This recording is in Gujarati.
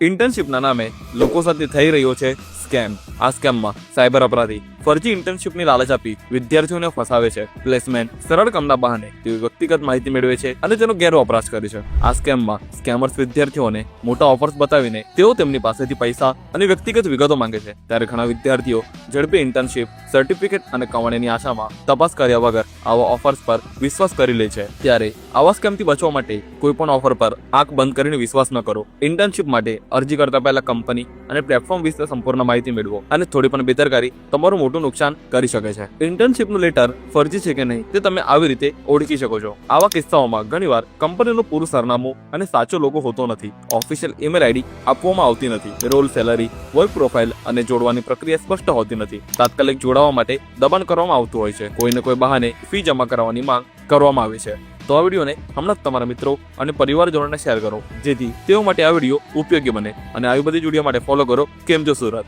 ઇન્ટર્નશિપના નામે લોકો સાથે થઈ રહ્યો છે સ્કેમ. આ સ્કેમમાં સાયબર અપરાધી ફરજી ઇન્ટર્નશિપની લાલચ આપી વિદ્યાર્થીઓને ફસાવે છે. પ્લેસમેન્ટ સરળ કામના બહાને તેઓ વ્યક્તિગત માહિતી મેળવે છે અને તેનો ગેરવપરાશ કરે છે. આ સ્કેમમાં સ્કેમર્સ વિદ્યાર્થીઓને મોટા ઓફર્સ બતાવીને તેઓ તેમની પાસેથી પૈસા અને વ્યક્તિગત વિગતો માંગે છે. ત્યારે ઘણા વિદ્યાર્થીઓ ઝડપી ઇન્ટર્નશિપ સર્ટિફિકેટ અને કમાણીની આશામાં તપાસ કર્યા વગર આવા ઓફર્સ પર વિશ્વાસ કરી લે છે. ત્યારે આવા સ્કેમથી બચવા માટે કોઈ પણ ઓફર પર આંખ બંધ કરીને વિશ્વાસ ન કરો. ઇન્ટર્નશિપ માટે અરજી કરતા પહેલા કંપની અને પ્લેટફોર્મ વિશે સંપૂર્ણ માહિતી મેળવો અને થોડી પણ બેદરકારી તમારું મોટું નુકસાન કરી શકે છે. ઇન્ટર્નશિપનું લેટર ફરજી છે કે નહીં તે તમે આવી રીતે ઓળખી શકો છો. આવા કિસ્સાઓમાં ઘણીવાર કંપનીનું પૂરું સરનામું અને સાચો લોગો હોતો નથી. ઓફિશિયલ ઈમેલ આઈડી આપવામાં આવતી નથી. રોલ, સેલરી, વર્ક પ્રોફાઇલ અને જોડવાની પ્રક્રિયા સ્પષ્ટ હોતી નથી. તાત્કાલિક જોડાવા માટે દબાણ કરવામાં આવતું હોય છે. કોઈને કોઈ બહાને ફી જમા કરાવવાની માંગ કરવામાં આવે છે. તો આ વિડીયોને હમણાં જ તમારા મિત્રો અને પરિવારજનોને શેર કરો જેથી તેઓ માટે આ વિડીયો ઉપયોગી બને. અને આવી બધી વિડીયો માટે ફોલો કરો કેમ જો સુરત.